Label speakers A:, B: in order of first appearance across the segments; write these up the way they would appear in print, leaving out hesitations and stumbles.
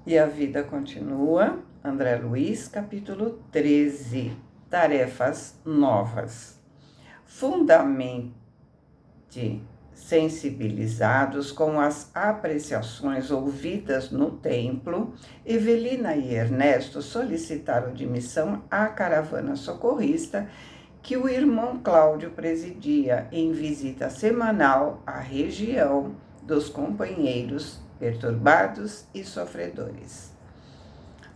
A: E a vida continua. André Luiz, capítulo 13. Tarefas novas. Fundamente sensibilizados com as apreciações ouvidas no templo, Evelina e Ernesto solicitaram admissão à caravana socorrista que o irmão Cláudio presidia em visita semanal à região dos companheiros perturbados e sofredores.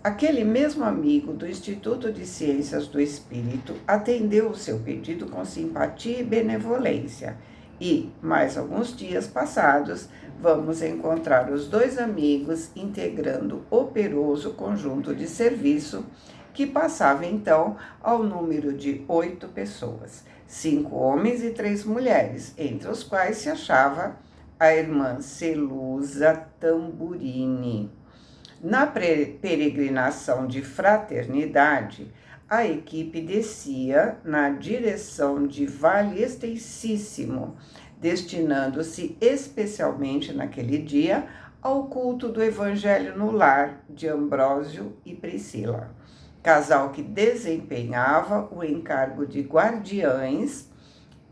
A: Aquele mesmo amigo do Instituto de Ciências do Espírito atendeu o seu pedido com simpatia e benevolência. E, mais alguns dias passados, vamos encontrar os dois amigos integrando operoso conjunto de serviço que passava então ao número de 8 pessoas, 5 homens e 3 mulheres, entre os quais se achava a irmã Celusa Tamburini. Na peregrinação de fraternidade, a equipe descia na direção de Vale Extensíssimo, destinando-se especialmente naquele dia ao culto do Evangelho no lar de Ambrósio e Priscila, casal que desempenhava o encargo de guardiães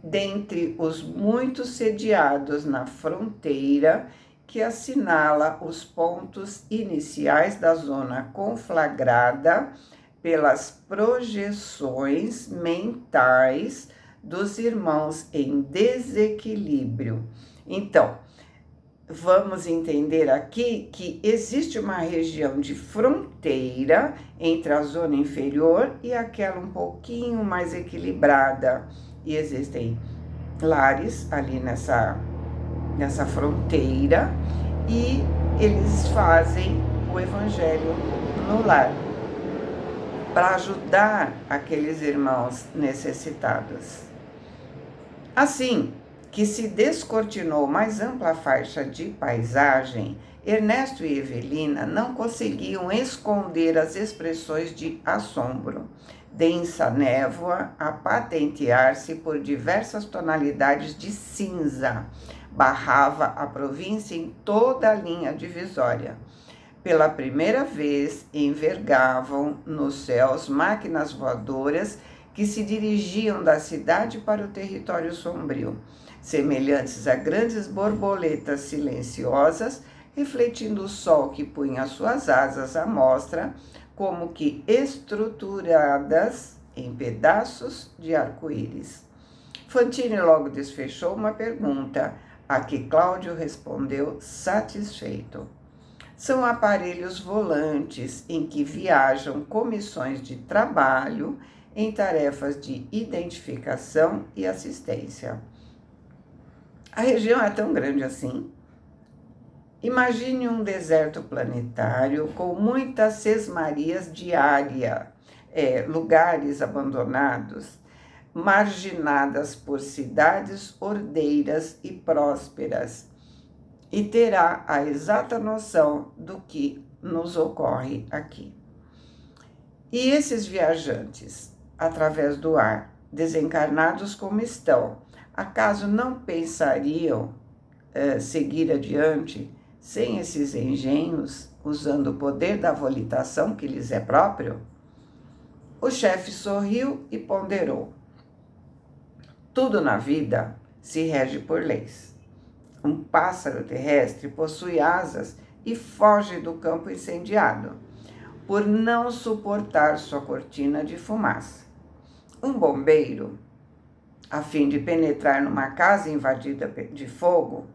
A: dentre os muitos sediados na fronteira que assinala os pontos iniciais da zona conflagrada pelas projeções mentais dos irmãos em desequilíbrio. Então, vamos entender aqui que existe uma região de fronteira entre a zona inferior e aquela um pouquinho mais equilibrada. E existem lares ali nessa fronteira e eles fazem o evangelho no lar para ajudar aqueles irmãos necessitados. Assim que se descortinou mais ampla faixa de paisagem, Ernesto e Evelina não conseguiam esconder as expressões de assombro. Densa névoa a patentear-se por diversas tonalidades de cinza barrava a província em toda a linha divisória. Pela primeira vez, envergavam nos céus máquinas voadoras que se dirigiam da cidade para o território sombrio, semelhantes a grandes borboletas silenciosas, refletindo o sol que punha suas asas à mostra, como que estruturadas em pedaços de arco-íris. Fantini logo desfechou uma pergunta, a que Cláudio respondeu satisfeito. São aparelhos volantes em que viajam comissões de trabalho em tarefas de identificação e assistência. A região é tão grande assim. Imagine um deserto planetário com muitas sesmarias de área, lugares abandonados, marginadas por cidades ordeiras e prósperas, e terá a exata noção do que nos ocorre aqui. E esses viajantes, através do ar, desencarnados como estão, acaso não pensariam seguir adiante sem esses engenhos, usando o poder da volitação que lhes é próprio? O chefe sorriu e ponderou. Tudo na vida se rege por leis. Um pássaro terrestre possui asas e foge do campo incendiado, por não suportar sua cortina de fumaça. Um bombeiro, a fim de penetrar numa casa invadida de fogo,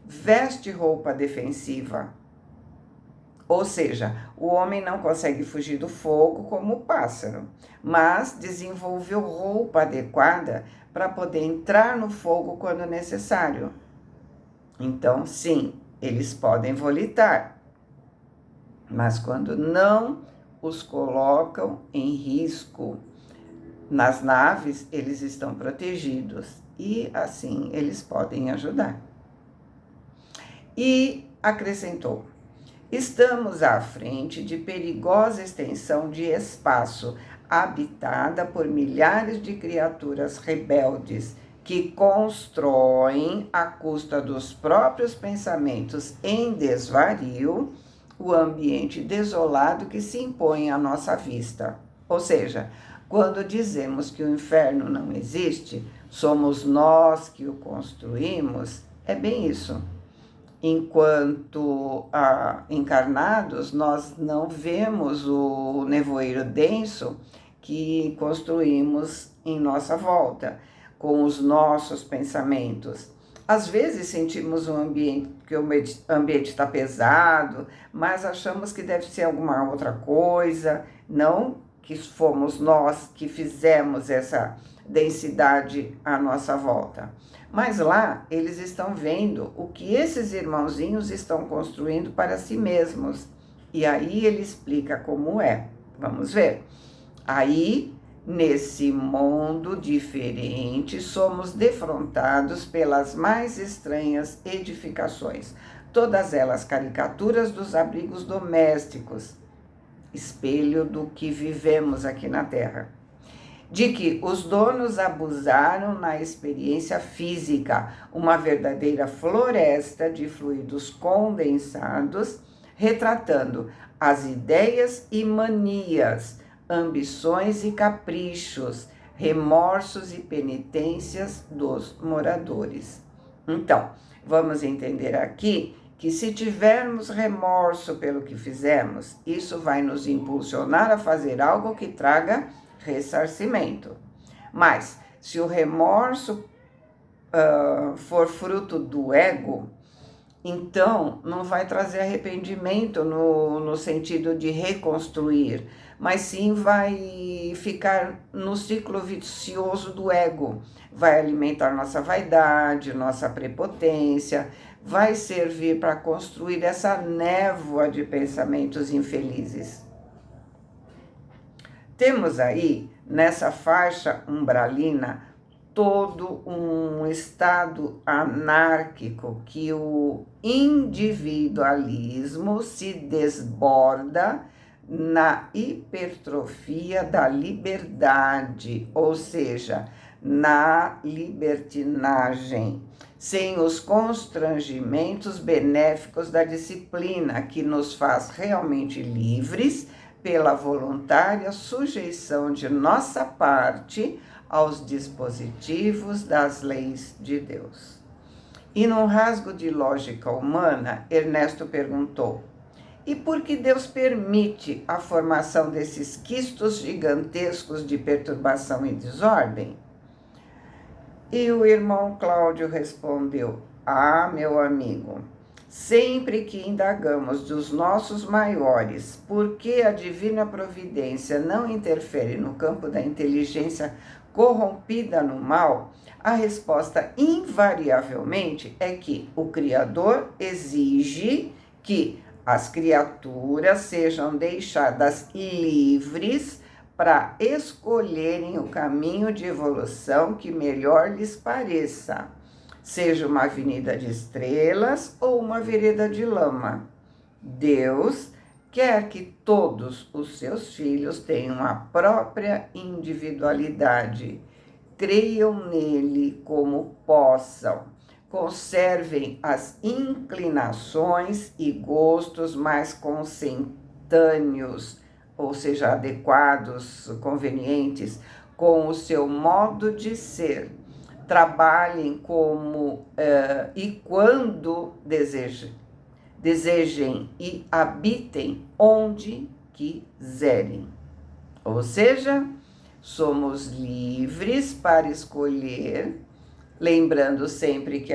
A: veste roupa defensiva. Ou seja, o homem não consegue fugir do fogo como o pássaro, mas desenvolveu roupa adequada para poder entrar no fogo quando necessário. Então, sim, eles podem volitar, mas quando não os colocam em risco nas naves, eles estão protegidos e assim eles podem ajudar. E acrescentou: estamos à frente de perigosa extensão de espaço habitada por milhares de criaturas rebeldes que constroem, à custa dos próprios pensamentos em desvario, o ambiente desolado que se impõe à nossa vista. Ou seja, quando dizemos que o inferno não existe, somos nós que o construímos, é bem isso. Enquanto encarnados, nós não vemos o nevoeiro denso que construímos em nossa volta, com os nossos pensamentos. Às vezes sentimos que o ambiente está pesado, mas achamos que deve ser alguma outra coisa, não que fomos nós que fizemos essa densidade à nossa volta. Mas lá eles estão vendo o que esses irmãozinhos estão construindo para si mesmos. E aí ele explica como é. Vamos ver. Aí, nesse mundo diferente, somos defrontados pelas mais estranhas edificações, todas elas caricaturas dos abrigos domésticos, espelho do que vivemos aqui na Terra, de que os donos abusaram na experiência física, uma verdadeira floresta de fluidos condensados, retratando as ideias e manias, ambições e caprichos, remorsos e penitências dos moradores. Então, vamos entender aqui que se tivermos remorso pelo que fizemos, isso vai nos impulsionar a fazer algo que traga ressarcimento. Mas, se o remorso for fruto do ego, então não vai trazer arrependimento no sentido de reconstruir, mas sim vai ficar no ciclo vicioso do ego. Vai alimentar nossa vaidade, nossa prepotência, vai servir para construir essa névoa de pensamentos infelizes. Temos aí, nessa faixa umbralina, todo um estado anárquico que o individualismo se desborda na hipertrofia da liberdade, ou seja, na libertinagem, sem os constrangimentos benéficos da disciplina, que nos faz realmente livres pela voluntária sujeição de nossa parte aos dispositivos das leis de Deus. E num rasgo de lógica humana, Ernesto perguntou: e por que Deus permite a formação desses quistos gigantescos de perturbação e desordem? E o irmão Cláudio respondeu: meu amigo, sempre que indagamos dos nossos maiores por que a divina providência não interfere no campo da inteligência corrompida no mal, a resposta invariavelmente é que o Criador exige que as criaturas sejam deixadas livres para escolherem o caminho de evolução que melhor lhes pareça, seja uma avenida de estrelas ou uma vereda de lama. Deus quer que todos os seus filhos tenham a própria individualidade, creiam nele como possam, conservem as inclinações e gostos mais consentâneos, ou seja, adequados, convenientes, com o seu modo de ser. Trabalhem como e quando desejem e habitem onde quiserem. Ou seja, somos livres para escolher, lembrando sempre que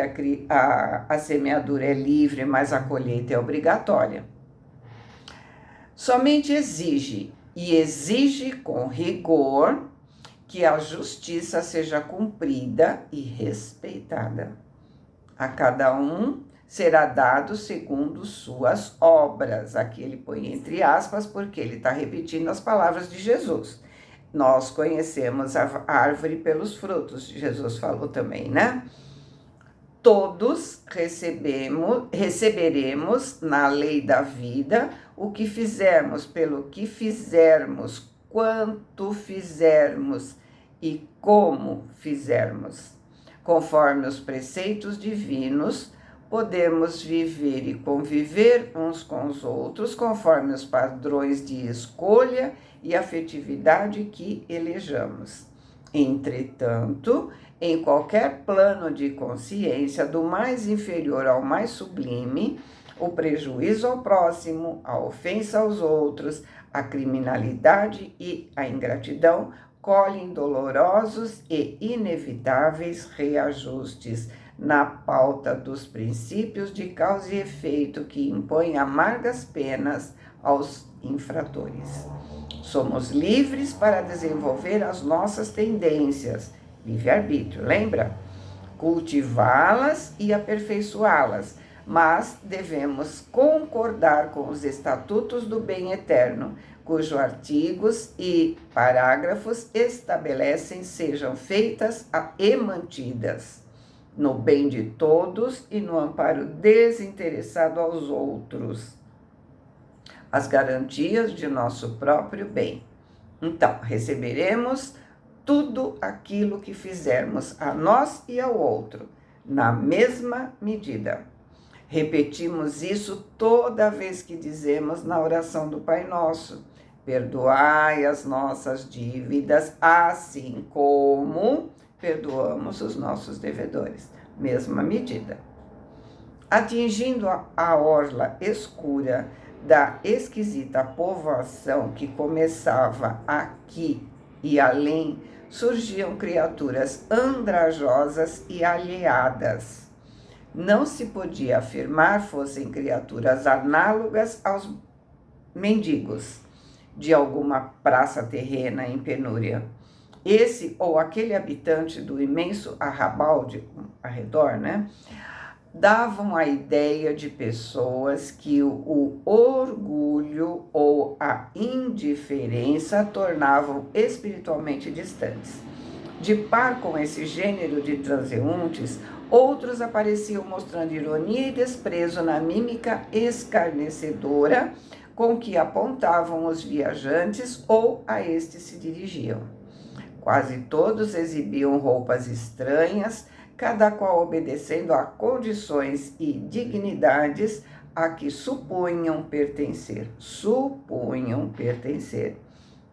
A: a semeadura é livre, mas a colheita é obrigatória. Somente exige, e exige com rigor, que a justiça seja cumprida e respeitada. A cada um será dado segundo suas obras. Aqui ele põe entre aspas, porque ele está repetindo as palavras de Jesus. Nós conhecemos a árvore pelos frutos, Jesus falou também, né? Todos receberemos na lei da vida o que fizermos, pelo que fizermos, quanto fizermos e como fizermos, conforme os preceitos divinos, podemos viver e conviver uns com os outros conforme os padrões de escolha e afetividade que elejamos. Entretanto, em qualquer plano de consciência, do mais inferior ao mais sublime, o prejuízo ao próximo, a ofensa aos outros, a criminalidade e a ingratidão colhem dolorosos e inevitáveis reajustes na pauta dos princípios de causa e efeito que impõem amargas penas aos infratores. Somos livres para desenvolver as nossas tendências, livre-arbítrio, lembra? Cultivá-las e aperfeiçoá-las, mas devemos concordar com os estatutos do bem eterno, cujos artigos e parágrafos estabelecem sejam feitas e mantidas no bem de todos e no amparo desinteressado aos outros, as garantias de nosso próprio bem. Então, receberemos tudo aquilo que fizermos a nós e ao outro, na mesma medida. Repetimos isso toda vez que dizemos na oração do Pai Nosso: perdoai as nossas dívidas, assim como perdoamos os nossos devedores. Mesma medida. Atingindo a orla escura da esquisita povoação que começava aqui e além, surgiam criaturas andrajosas e alheadas. Não se podia afirmar fossem criaturas análogas aos mendigos de alguma praça terrena em penúria. Esse ou aquele habitante do imenso arrabalde ao redor, davam a ideia de pessoas que o orgulho ou a indiferença tornavam espiritualmente distantes. De par com esse gênero de transeuntes, outros apareciam mostrando ironia e desprezo na mímica escarnecedora com que apontavam os viajantes ou a estes se dirigiam. Quase todos exibiam roupas estranhas, cada qual obedecendo a condições e dignidades a que supunham pertencer.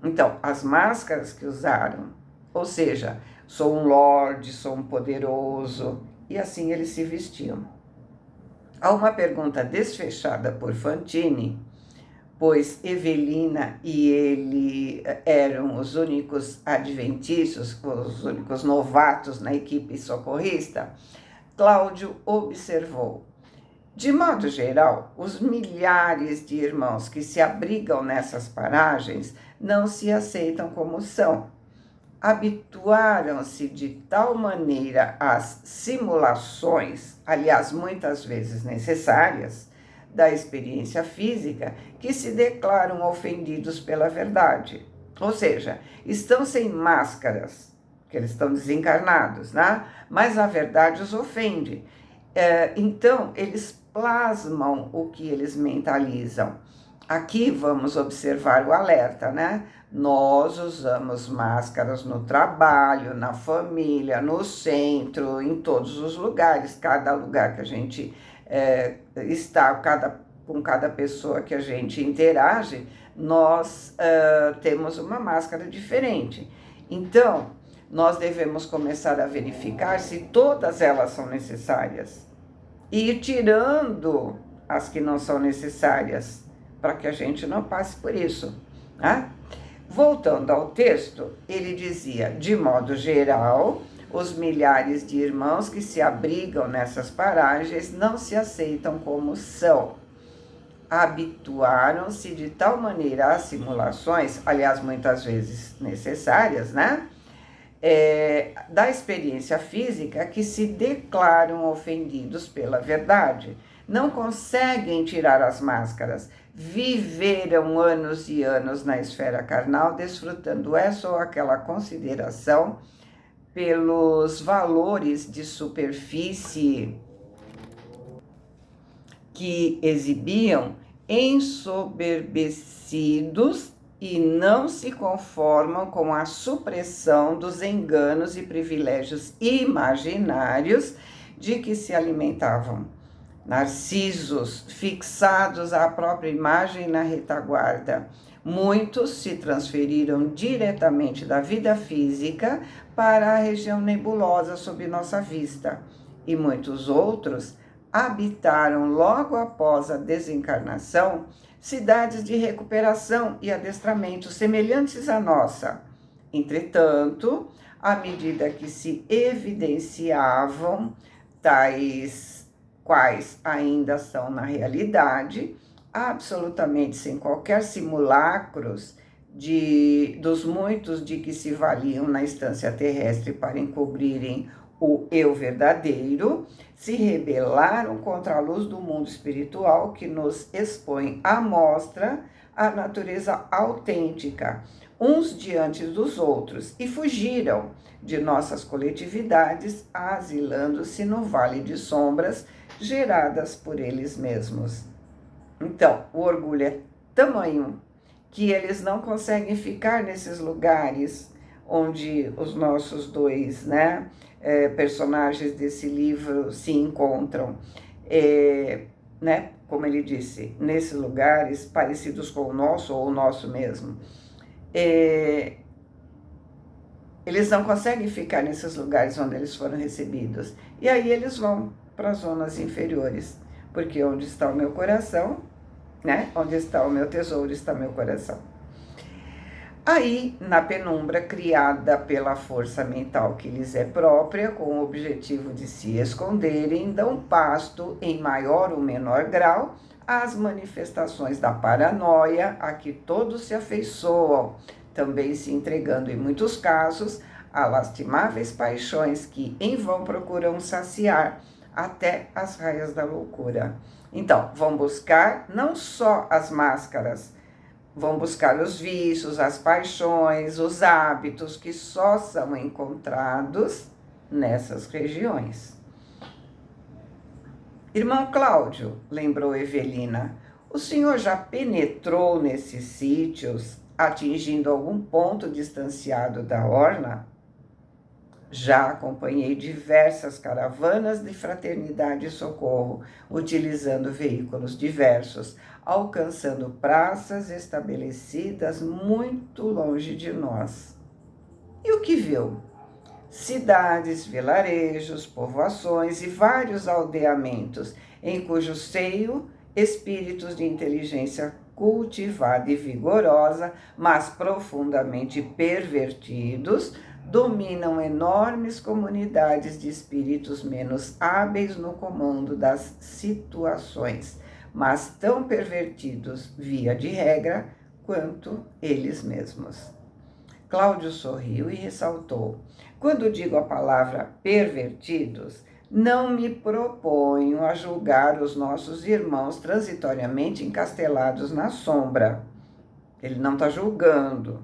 A: Então, as máscaras que usaram, ou seja, sou um lorde, sou um poderoso, e assim eles se vestiam. Há uma pergunta desfechada por Fantini, pois Evelina e ele eram os únicos adventícios, os únicos novatos na equipe socorrista. Cláudio observou: de modo geral, os milhares de irmãos que se abrigam nessas paragens não se aceitam como são. Habituaram-se de tal maneira às simulações, aliás, muitas vezes necessárias, da experiência física, que se declaram ofendidos pela verdade. Ou seja, estão sem máscaras, que eles estão desencarnados, mas a verdade os ofende. Então, eles plasmam o que eles mentalizam. Aqui vamos observar o alerta, Nós usamos máscaras no trabalho, na família, no centro, em todos os lugares. Cada lugar que a gente está, com cada pessoa que a gente interage, nós temos uma máscara diferente. Então, nós devemos começar a verificar se todas elas são necessárias e ir tirando as que não são necessárias, para que a gente não passe por isso. Voltando ao texto, ele dizia: de modo geral, os milhares de irmãos que se abrigam nessas paragens não se aceitam como são. Habituaram-se de tal maneira às simulações, aliás, muitas vezes necessárias, da experiência física, que se declaram ofendidos pela verdade. Não conseguem tirar as máscaras. Viveram anos e anos na esfera carnal, desfrutando essa ou aquela consideração pelos valores de superfície que exibiam, ensoberbecidos, e não se conformam com a supressão dos enganos e privilégios imaginários de que se alimentavam. narcisos fixados à própria imagem na retaguarda. Muitos se transferiram diretamente da vida física para a região nebulosa sob nossa vista, e muitos outros habitaram logo após a desencarnação cidades de recuperação e adestramento semelhantes à nossa. Entretanto, à medida que se evidenciavam tais quais ainda são na realidade, absolutamente sem qualquer simulacros dos muitos de que se valiam na instância terrestre para encobrirem o eu verdadeiro, se rebelaram contra a luz do mundo espiritual que nos expõe à mostra a natureza autêntica, uns diante dos outros, e fugiram de nossas coletividades, asilando-se no vale de sombras geradas por eles mesmos. Então, o orgulho é tamanho que eles não conseguem ficar nesses lugares onde os nossos dois, personagens desse livro se encontram, como ele disse, nesses lugares parecidos com o nosso ou o nosso mesmo. Eles não conseguem ficar nesses lugares onde eles foram recebidos. E aí eles vão para as zonas inferiores, porque onde está o meu coração, onde está o meu tesouro, está meu coração. Aí, na penumbra criada pela força mental que lhes é própria, com o objetivo de se esconderem, dão pasto, em maior ou menor grau, às manifestações da paranoia a que todos se afeiçoam, também se entregando, em muitos casos, a lastimáveis paixões que em vão procuram saciar até as raias da loucura. Então, vão buscar não só as máscaras, vão buscar os vícios, as paixões, os hábitos que só são encontrados nessas regiões. Irmão Cláudio, lembrou Evelina, o senhor já penetrou nesses sítios, atingindo algum ponto distanciado da orla? Já acompanhei diversas caravanas de fraternidade e socorro, utilizando veículos diversos, alcançando praças estabelecidas muito longe de nós. E o que viu? Cidades, vilarejos, povoações e vários aldeamentos, em cujo seio espíritos de inteligência cultivada e vigorosa, mas profundamente pervertidos, dominam enormes comunidades de espíritos menos hábeis no comando das situações, mas tão pervertidos, via de regra, quanto eles mesmos. Cláudio sorriu e ressaltou: quando digo a palavra pervertidos, não me proponho a julgar os nossos irmãos transitoriamente encastelados na sombra. Ele não está julgando.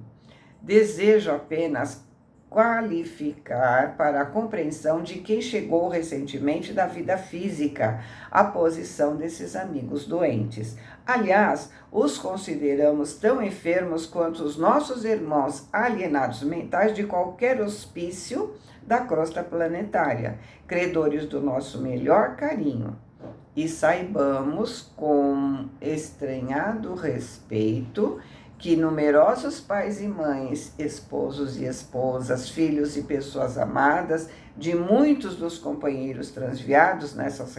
A: Desejo apenas qualificar para a compreensão de quem chegou recentemente da vida física a posição desses amigos doentes. Aliás, os consideramos tão enfermos quanto os nossos irmãos alienados mentais de qualquer hospício da crosta planetária, credores do nosso melhor carinho. E saibamos com estranhado respeito que numerosos pais e mães, esposos e esposas, filhos e pessoas amadas de muitos dos companheiros transviados nessas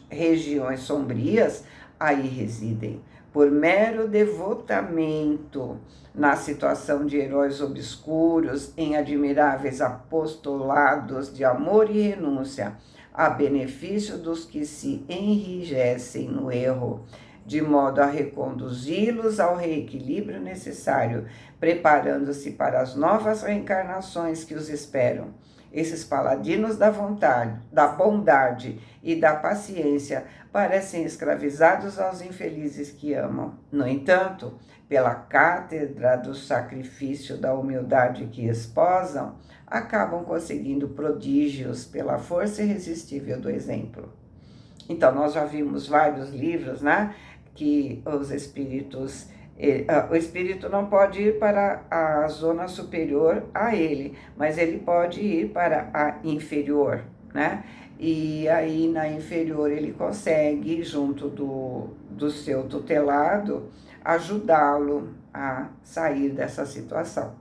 A: regiões sombrias aí residem, por mero devotamento, na situação de heróis obscuros, em admiráveis apostolados de amor e renúncia, a benefício dos que se enrijecem no erro, de modo a reconduzi-los ao reequilíbrio necessário, preparando-se para as novas reencarnações que os esperam. Esses paladinos da vontade, da bondade e da paciência parecem escravizados aos infelizes que amam. No entanto, pela cátedra do sacrifício da humildade que esposam, acabam conseguindo prodígios pela força irresistível do exemplo. Então, nós já vimos vários livros, que os espíritos, o espírito não pode ir para a zona superior a ele, mas ele pode ir para a inferior, E aí, na inferior, ele consegue, junto do seu tutelado, ajudá-lo a sair dessa situação.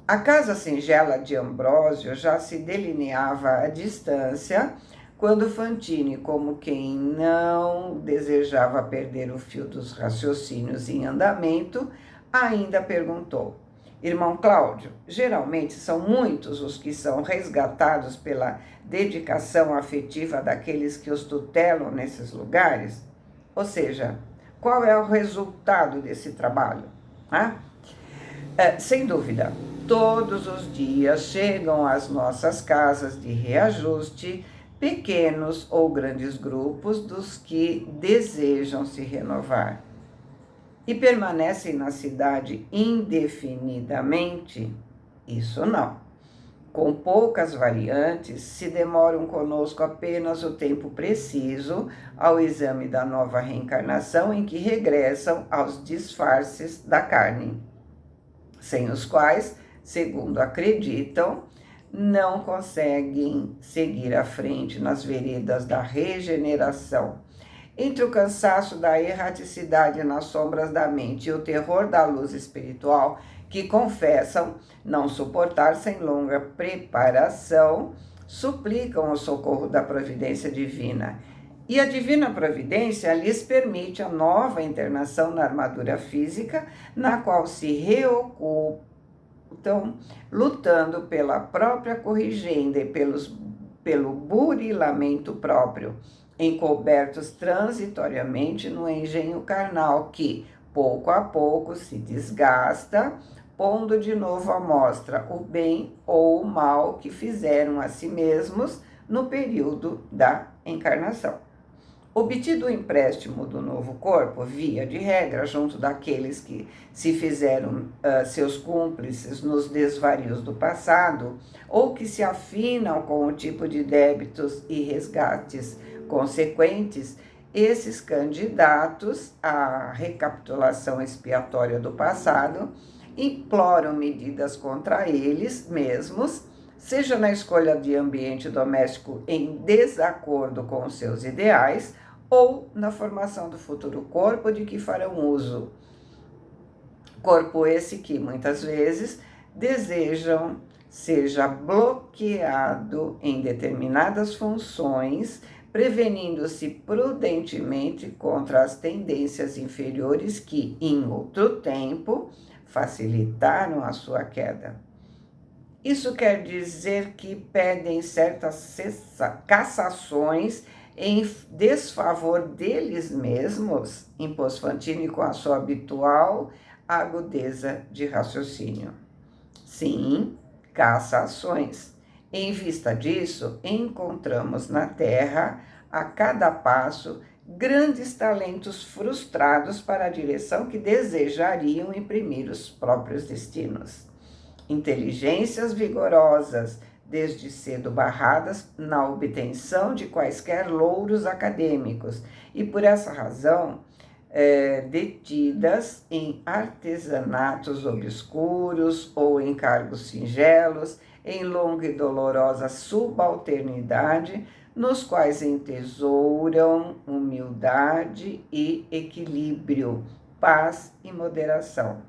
A: A casa singela de Ambrósio já se delineava à distância, quando Fantine, como quem não desejava perder o fio dos raciocínios em andamento, ainda perguntou: Irmão Cláudio, geralmente são muitos os que são resgatados pela dedicação afetiva daqueles que os tutelam nesses lugares? Ou seja, qual é o resultado desse trabalho? Sem dúvida, todos os dias chegam às nossas casas de reajuste pequenos ou grandes grupos dos que desejam se renovar e permanecem na cidade indefinidamente? Isso não. Com poucas variantes, se demoram conosco apenas o tempo preciso ao exame da nova reencarnação em que regressam aos disfarces da carne, sem os quais, segundo acreditam, não conseguem seguir à frente nas veredas da regeneração. Entre o cansaço da erraticidade nas sombras da mente e o terror da luz espiritual, que confessam não suportar sem longa preparação, suplicam o socorro da providência divina. E a divina providência lhes permite a nova internação na armadura física, na qual se reocupam, lutando pela própria corrigenda e pelo burilamento próprio, encobertos transitoriamente no engenho carnal que, pouco a pouco, se desgasta, pondo de novo à mostra o bem ou o mal que fizeram a si mesmos no período da encarnação. Obtido o empréstimo do novo corpo, via de regra, junto daqueles que se fizeram seus cúmplices nos desvarios do passado, ou que se afinam com o tipo de débitos e resgates consequentes, esses candidatos à recapitulação expiatória do passado imploram medidas contra eles mesmos, seja na escolha de ambiente doméstico em desacordo com os seus ideais, ou na formação do futuro corpo de que farão uso. Corpo esse que, muitas vezes, desejam seja bloqueado em determinadas funções, prevenindo-se prudentemente contra as tendências inferiores que, em outro tempo, facilitaram a sua queda. Isso quer dizer que pedem certas cassações em desfavor deles mesmos, impôs Fantine com a sua habitual agudeza de raciocínio. Sim, cassações. Em vista disso, encontramos na Terra, a cada passo, grandes talentos frustrados para a direção que desejariam imprimir os próprios destinos. Inteligências vigorosas, desde cedo barradas na obtenção de quaisquer louros acadêmicos, e por essa razão detidas em artesanatos obscuros ou em cargos singelos, em longa e dolorosa subalternidade, nos quais entesouram humildade e equilíbrio, paz e moderação.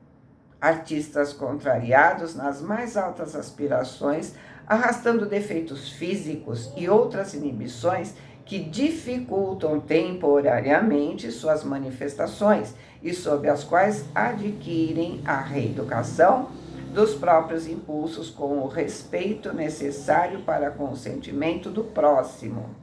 A: Artistas contrariados nas mais altas aspirações, arrastando defeitos físicos e outras inibições que dificultam temporariamente suas manifestações e sob as quais adquirem a reeducação dos próprios impulsos com o respeito necessário para com o sentimento do próximo.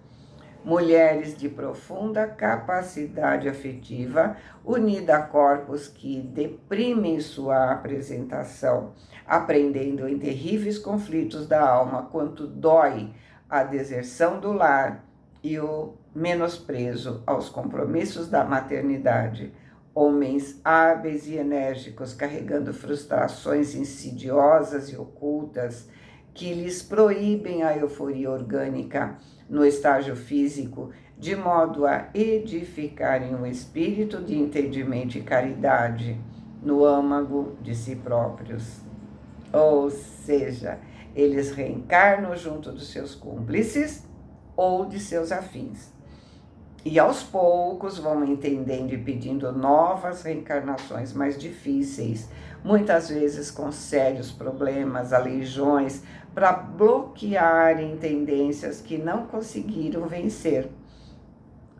A: Mulheres de profunda capacidade afetiva, unida a corpos que deprimem sua apresentação, aprendendo em terríveis conflitos da alma quanto dói a deserção do lar e o menosprezo aos compromissos da maternidade. Homens hábeis e enérgicos, carregando frustrações insidiosas e ocultas que lhes proíbem a euforia orgânica no estágio físico, de modo a edificarem um espírito de entendimento e caridade no âmago de si próprios. Ou seja, eles reencarnam junto dos seus cúmplices ou de seus afins. E aos poucos vão entendendo e pedindo novas reencarnações mais difíceis, muitas vezes com sérios problemas, aleijões, para bloquearem tendências que não conseguiram vencer.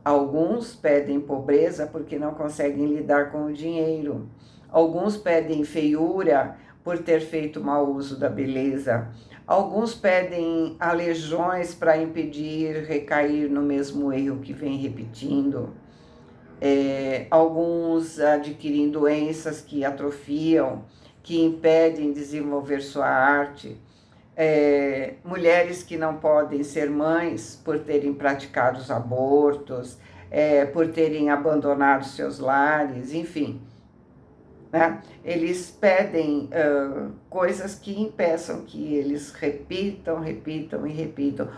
A: Alguns pedem pobreza porque não conseguem lidar com o dinheiro. Alguns pedem feiura por ter feito mau uso da beleza. Alguns pedem aleijões para impedir recair no mesmo erro que vem repetindo. Alguns adquirem doenças que atrofiam, que impedem desenvolver sua arte. Mulheres que não podem ser mães por terem praticado os abortos, por terem abandonado seus lares, enfim. Né? Eles pedem coisas que impeçam que eles repitam,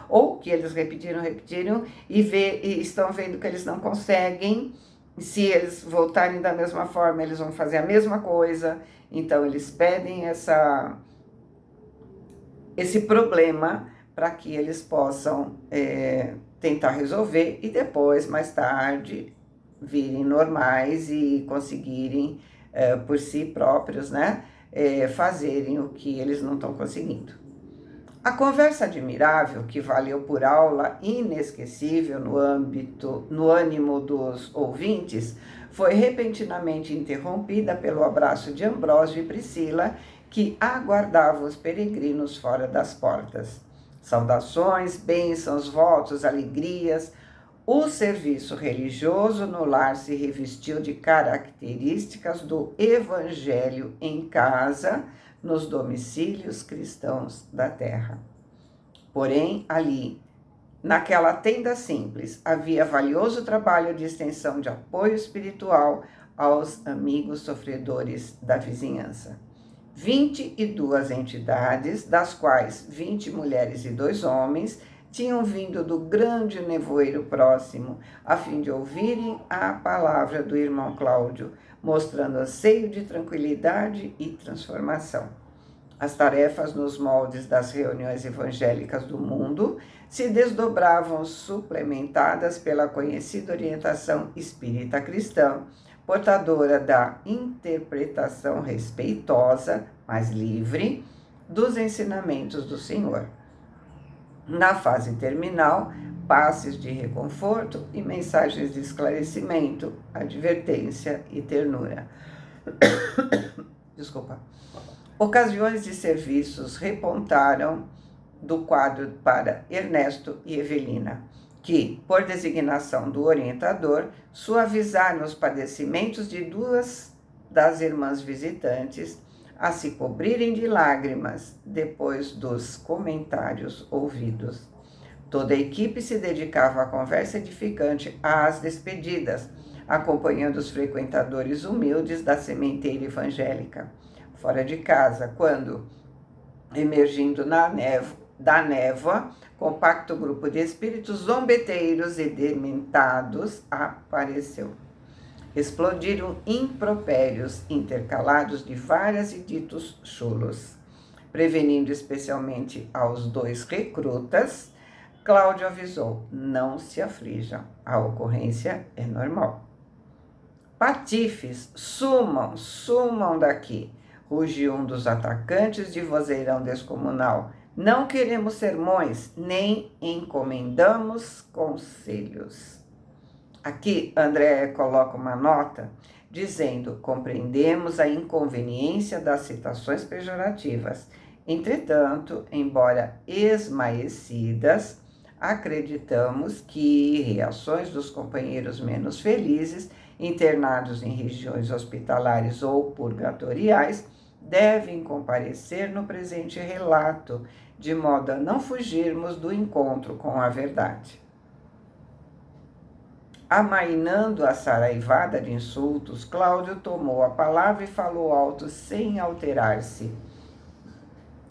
A: ou que eles repetiram e estão vendo que eles não conseguem. Se eles voltarem da mesma forma, eles vão fazer a mesma coisa. Então, eles pedem esse problema para que eles possam tentar resolver e depois, mais tarde, virem normais e conseguirem, por si próprios, né, fazerem o que eles não estão conseguindo. A conversa admirável, que valeu por aula inesquecível no ânimo dos ouvintes, foi repentinamente interrompida pelo abraço de Ambrósio e Priscila, que aguardavam os peregrinos fora das portas. Saudações, bênçãos, votos, alegrias. O serviço religioso no lar se revestiu de características do Evangelho em casa, nos domicílios cristãos da terra. Porém, ali, naquela tenda simples, havia valioso trabalho de extensão de apoio espiritual aos amigos sofredores da vizinhança. 22 entidades, das quais 20 mulheres e 2 homens, tinham vindo do grande nevoeiro próximo, a fim de ouvirem a palavra do irmão Cláudio, mostrando anseio de tranquilidade e transformação. As tarefas nos moldes das reuniões evangélicas do mundo se desdobravam suplementadas pela conhecida orientação espírita cristã, portadora da interpretação respeitosa, mas livre, dos ensinamentos do Senhor. Na fase terminal, passes de reconforto e mensagens de esclarecimento, advertência e ternura. Desculpa. Ocasiões de serviços repontaram do quadro para Ernesto e Evelina, que, por designação do orientador, suavizaram os padecimentos de 2 das irmãs visitantes, a se cobrirem de lágrimas depois dos comentários ouvidos. Toda a equipe se dedicava à conversa edificante às despedidas, acompanhando os frequentadores humildes da sementeira evangélica. Fora de casa, quando, emergindo da névoa, compacto grupo de espíritos zombeteiros e dementados apareceu. Explodiram impropérios intercalados de várias e ditos chulos. Prevenindo especialmente aos 2 recrutas, Cláudio avisou: não se aflijam, a ocorrência é normal. Patifes, sumam daqui, rugiu um dos atacantes de vozeirão descomunal. Não queremos sermões, nem encomendamos conselhos. Aqui, André coloca uma nota dizendo: compreendemos a inconveniência das citações pejorativas. Entretanto, embora esmaecidas, acreditamos que reações dos companheiros menos felizes, internados em regiões hospitalares ou purgatoriais, devem comparecer no presente relato, de modo a não fugirmos do encontro com a verdade. Amainando a saraivada de insultos, Cláudio tomou a palavra e falou alto sem alterar-se.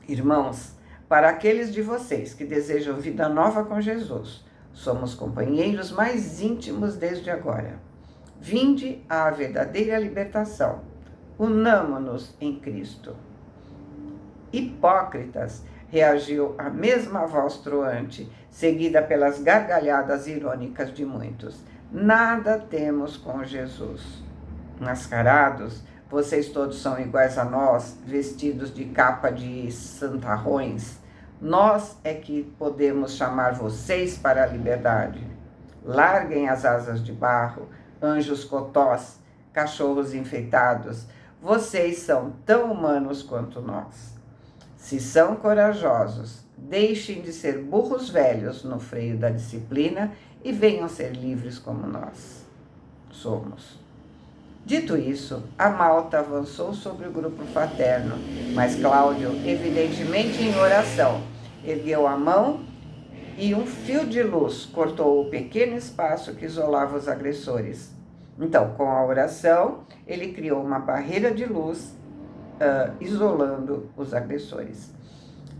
A: Irmãos, para aqueles de vocês que desejam vida nova com Jesus, somos companheiros mais íntimos desde agora. Vinde à verdadeira libertação. Unamo-nos em Cristo. Hipócritas, reagiu a mesma voz troante, seguida pelas gargalhadas irônicas de muitos. Nada temos com Jesus. Mascarados, vocês todos são iguais a nós, vestidos de capa de santarrões. Nós é que podemos chamar vocês para a liberdade. Larguem as asas de barro, anjos cotós, cachorros enfeitados. Vocês são tão humanos quanto nós. Se são corajosos, deixem de ser burros velhos no freio da disciplina e venham ser livres como nós somos. Dito isso, a malta avançou sobre o grupo fraterno, mas Cláudio, evidentemente em oração, ergueu a mão e um fio de luz cortou o pequeno espaço que isolava os agressores. Então, com a oração, ele criou uma barreira de luz, isolando os agressores.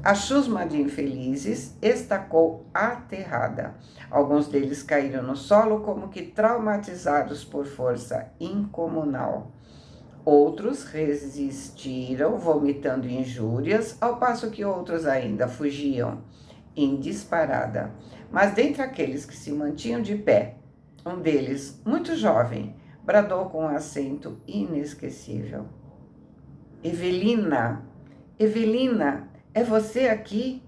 A: A chusma de infelizes estacou aterrada. Alguns deles caíram no solo como que traumatizados por força incomunal. Outros resistiram, vomitando injúrias, ao passo que outros ainda fugiam em disparada. Mas dentre aqueles que se mantinham de pé, um deles, muito jovem, bradou com um acento inesquecível: Evelina, Evelina, é você aqui?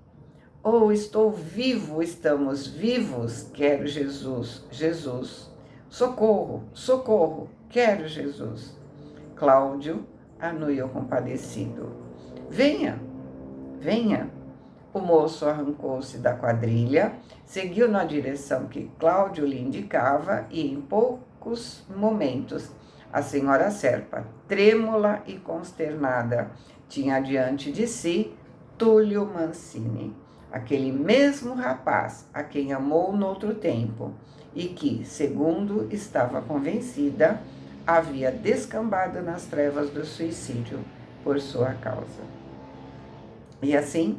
A: Oh, estou vivo, estamos vivos, quero Jesus, Jesus. Socorro, socorro, quero Jesus. Cláudio anuiu compadecido. Venha, venha. O moço arrancou-se da quadrilha, seguiu na direção que Cláudio lhe indicava e, em poucos momentos, a senhora Serpa, trêmula e consternada, tinha diante de si Túlio Mancini, aquele mesmo rapaz a quem amou noutro tempo e que, segundo estava convencida, havia descambado nas trevas do suicídio por sua causa. E assim,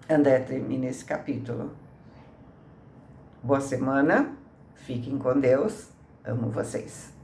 A: André termina esse capítulo. Boa semana, fiquem com Deus, amo vocês.